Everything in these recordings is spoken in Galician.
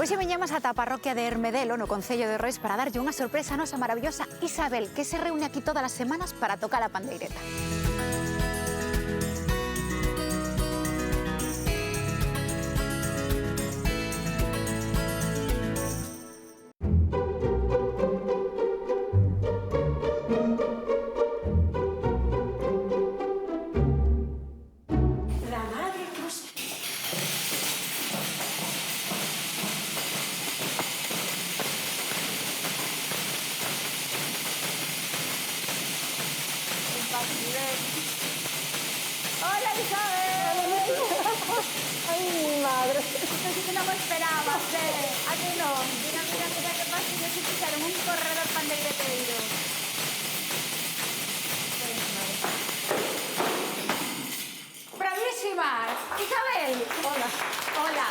Hoxe veñamos ata a parroquia de Hermedelo, no Concello de Rois, para darlle unha sorpresa a nosa maravillosa Isabel, que se reúne aquí todas as semanas para tocar a pandeireta. Hola, Isabel. Ay, mi madre. Pensé que non me esperabas, A que non? Mira, que pasa, yo se fixaron un corredor pandeireteiro. Bravísimas. Isabel. Hola. Hola.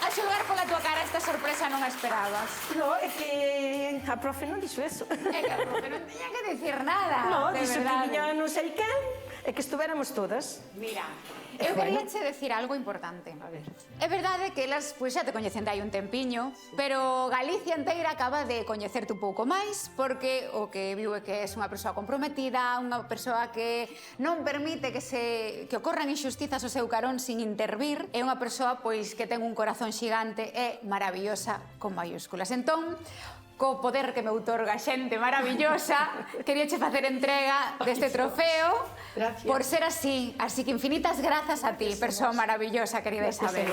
A xogar pola tua cara esta sorpresa non a esperabas. No, é que a profe non dixo eso. É que a profe non tiña que decir nada. No, de dixo que verdade. viña non sei quen e que estuvéramos todas. Mira, eu quería che decir algo importante. A ver. É verdade que elas pois, xa te coñecen de hai un tempiño, pero Galicia inteira acaba de coñecerte un pouco máis, porque o que viu é que és unha persoa comprometida, unha persoa que non permite que ocorran injustizas ao seu carón sin intervir, é unha persoa pois que ten un corazón xigante e maravillosa con mayúsculas. Entón, co poder que me outorga xente maravillosa, queríache facer entrega deste trofeo. Gracias. Por ser así. Así que infinitas grazas a ti, persoa maravillosa, querida Isabel.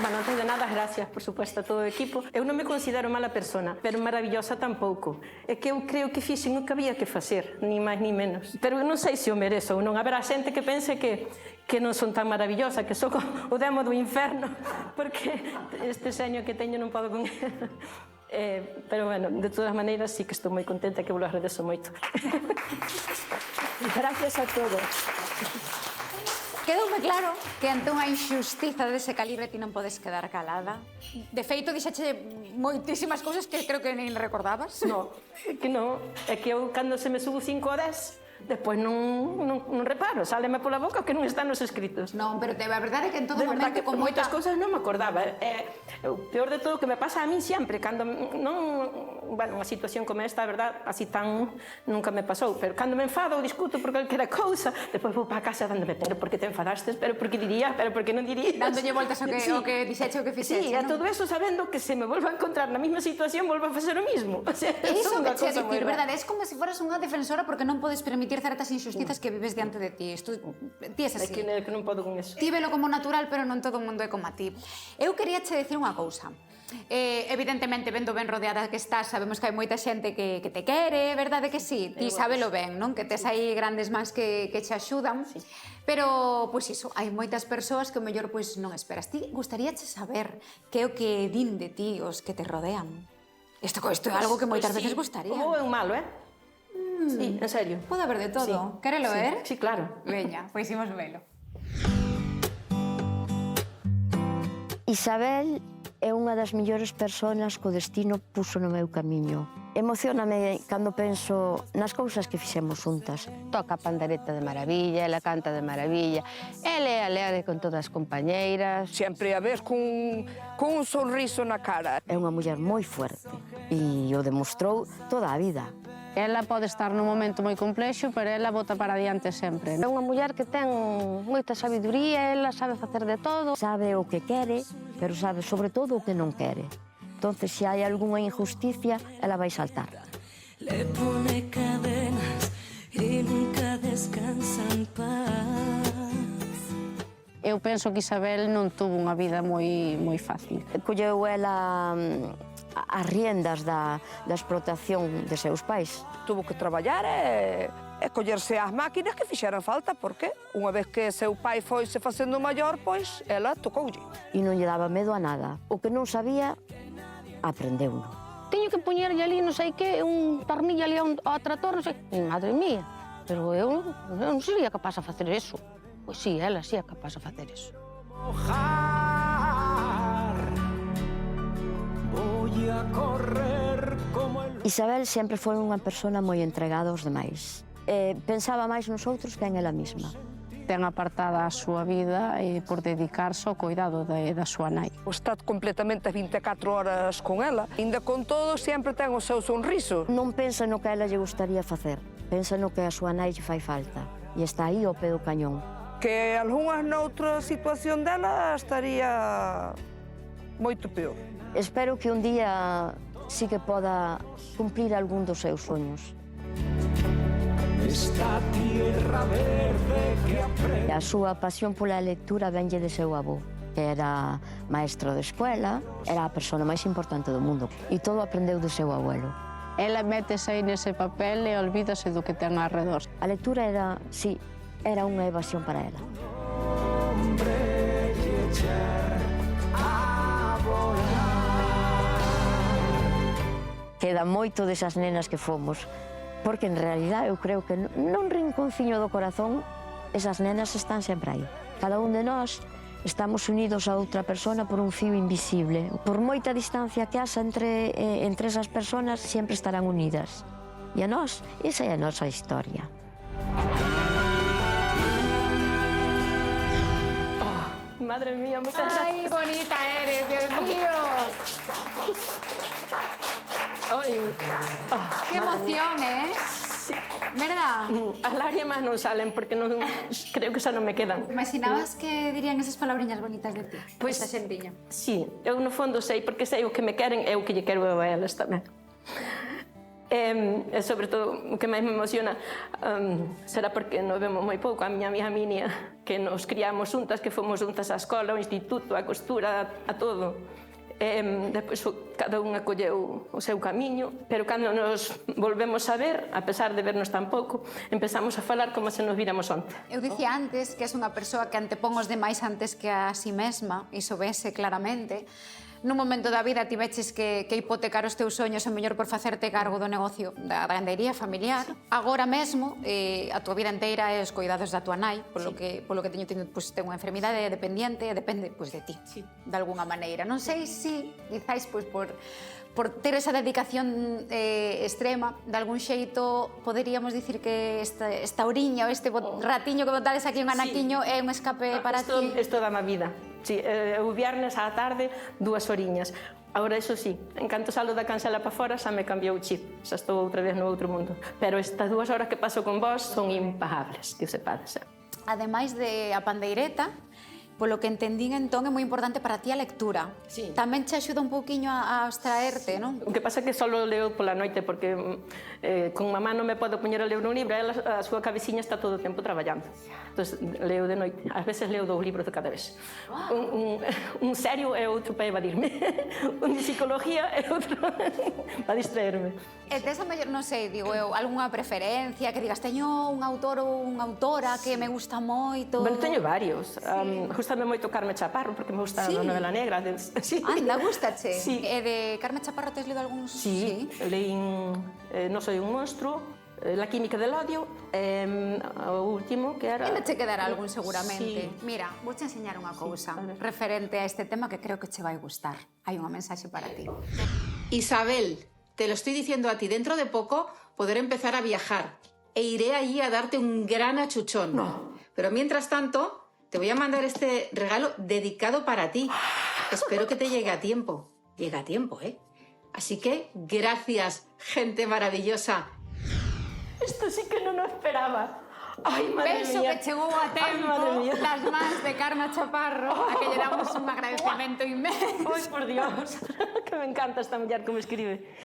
Bueno, antes de nada, gracias, por supuesto, a todo o equipo. Eu non me considero mala persona, pero maravillosa tampouco. É que eu creo que fixen o que había que facer, ni máis ni menos. Pero eu non sei se o merezo ou non. Haberá xente que pense que non son tan maravillosa, que son o demo do inferno, porque este seño que teño non podo con ele. Pero, bueno, de todas maneiras, sí que estou moi contenta, que vos lo agradezo moito. Gracias a todos. Quedoume claro que ante unha injustiza dese calibre ti non podes quedar calada. De feito, dixeche moitísimas cousas que creo que nin recordabas. No, é que non. É que eu, cando se me subo 5 ou 10, despois non reparo, sáleme pola boca que non están nos escritos. Non, pero a verdade é que en todo De verdad momento que con moitas moita... cousas non me acordaba. O peor de todo que me pasa a mí sempre, cando non... Bueno, unha situación como esta, a verdad, así tan nunca me pasou, pero cando me enfado ou discuto por calquera cousa, despois vou para casa dándome, pero por que te enfadastes, pero por que dirías, pero por que non dirías. Dándolle voltas ao que, Sí. o que dixeche, o que fixeche, Sí, e non? todo eso sabendo que se me volvo a encontrar na mesma situación, volvo a facer o mismo. O sea, Iso son que unha che cousa moi dicir, rara. verdade, é como se foras unha defensora porque non podes permitir certas injustizas que vives diante de ti. Isto, ti és É así. que non podo con eso. Ti velo como natural, pero non todo o mundo é como a ti. Eu quería che dicir unha cousa. Evidentemente, vendo ben rodeada que estás, sabemos que hai moita xente que te quere, verdade que sí? Ti sabelo ben, non? Que tes aí grandes mans que te axudan. Sí. Pero, pois iso, hai moitas persoas que o mellor pois non esperas. Ti gustaríache saber que é o que din de ti os que te rodean? Isto é algo que moitas veces gustaría. O bo é un malo, Sí, en serio. Pode haber de todo. Querelo ver? Sí, claro. Veña, pois imos velo. Isabel é unha das mellores persoas que o destino puso no meu camiño. Emocioname cando penso nas cousas que fixemos juntas. Toca a pandereta de maravilla, ela canta de maravilla, ela é alegre con todas as compañeiras. Sempre a ves cun un sorriso na cara. É unha muller moi fuerte e o demostrou toda a vida. Ela pode estar nun momento moi complexo, pero ela bota para diante sempre. É unha muller que ten moita sabiduría, ela sabe facer de todo, sabe o que quere, pero sabe sobre todo o que non quere. Entonces, se hai algunha injusticia, ela vai saltar. Le pone cadenas y nunca descansa en paz. Eu penso que Isabel non tuvo unha vida moi fácil. Colleu ela as riendas da explotación de seus pais. Tuvo que traballar e collerse as máquinas que fixeran falta, porque unha vez que seu pai foise facendo maior, pois ela tocoulle. E non lle daba medo a nada. O que non sabía, aprendeu-no. Teño que poñerlle ali, non sei que, un tornillo ali ao trator, non sei... E, madre mía, pero eu non sería capaz de facer eso. Pois sí, ela sí é capaz de facer eso. Isabel sempre foi unha persona moi entregada aos demais. Pensaba máis nos outros que en ela mesma. ten apartada a súa vida por dedicarse ao cuidado da súa nai. Está completamente as 24 horas con ela. Ainda con todo, sempre ten o seu sonriso. Non pensa no que a ela lle gustaría facer, pensa no que a súa nai lle fai falta. E está aí ao pé do cañón. Que algunhas noutra situación dela estaría moito peor. Espero que un día sí que poda cumplir algún dos seus soños. Esta tierra verde que aprende. A súa pasión pola lectura venlle de seu avó, que era maestro de escuela, era a persona máis importante do mundo, e todo aprendeu do seu abuelo. Ela métese aí nese papel e olvídase do que ten arredor. A lectura era, sí, era unha evasión para ela. Queda moito desas nenas que fomos, porque en realidad eu creo que nun rinconciño do corazón esas nenas están sempre aí. Cada un de nós estamos unidos a outra persona por un fío invisible. Por moita distancia que haxa entre esas personas, sempre estarán unidas. E a nós, esa é a nosa historia. Madre mía, muchas gracias. ¡Ay, bonita eres, Dios mío! Ay, ¡Qué emoción, eh! ¿Verdad? as lágrimas non salen porque non, creo que xa non me quedan. ¿Imaginabas que dirían esas palabriñas bonitas de ti? Pois, esta xentiña. Sí, eu no fondo sei, porque sei o que me queren e o que lle quero eu a elas tamén. E sobre todo, o que máis me emociona será porque nos vemos moi pouco. A miña amiga Minia, que nos criamos juntas, que fomos juntas á escola, ao instituto, á costura, a todo. Depois cada unha colleu o seu camiño, pero cando nos volvemos a ver, a pesar de vernos tan pouco, empezamos a falar como se nos víramos onte. Eu dicía antes que és unha persoa que antepón os demais antes que a si mesma, iso vese claramente. Nun momento da vida tiveches que hipotecar os teus soños, o mellor por facerte cargo do negocio da gandería familiar. Agora mesmo, a tua vida inteira é os cuidados da tua nai, polo que teño entendido, pues, ten unha enfermidade dependiente e depende pues, de ti, de alguna maneira. Non sei se, quizáis, pues, por ter esa dedicación extrema, de algún xeito poderíamos dicir que esta oriña ou este ratiño que botades aquí, un anaquiño, é un escape para ti. Isto dá-me a vida. Sí, o viernes á tarde, 2 horiñas. Agora, iso sí, en canto salo da cancela para fora, xa me cambiou o chip. Xa estou outra vez no outro mundo. Pero estas 2 horas que paso con vos son impagables, que o sepades. Ademais de a pandeireta, polo que entendín entón é moi importante para ti a lectura. Sí. Tamén che axuda un pouquiño a abstraerte, non? O que pasa é que só leo pola noite, porque con mamá non me podo poñer a ler un libro, ela, a súa cabeciña está todo o tempo traballando. Entón, leo de noite. Ás veces leo 2 libros de cada vez. Un serio e outro para evadirme. Un de psicología e outro para distraerme. E tes a mellor, non sei, digo eu, algunha preferencia que digas, teño un autor ou unha autora que me gusta moito? Bueno, teño varios. Gústame moito Carme Chaparro, porque me gusta a novela negra. Sí. Anda, gústache? Sí. E de Carme Chaparro tes lido algúns? Sí, leín No soy un monstruo, La química del odio, o último que era... Ainda che quedará algún seguramente. Sí. Mira, vouche enseñar unha cousa a ver. referente a este tema que creo que che vai gustar. Hai unha mensaxe para ti. Isabel, te lo estoy diciendo a ti, dentro de poco podré empezar a viajar e iré allí a darte un gran achuchón. No. Pero mientras tanto, te voy a mandar este regalo dedicado para ti. Espero que te llegue a tiempo. Llega a tiempo, ¿eh? Así que, gracias, gente maravillosa. Isto sí que non o esperaba. Ai, madre Penso mía. que chegou a tempo Ai, madre mía. das mans de Carme Chaparro, a que lle damos un agradecemento inmenso. Ai, por Dios, que me encanta esta muller como escribe.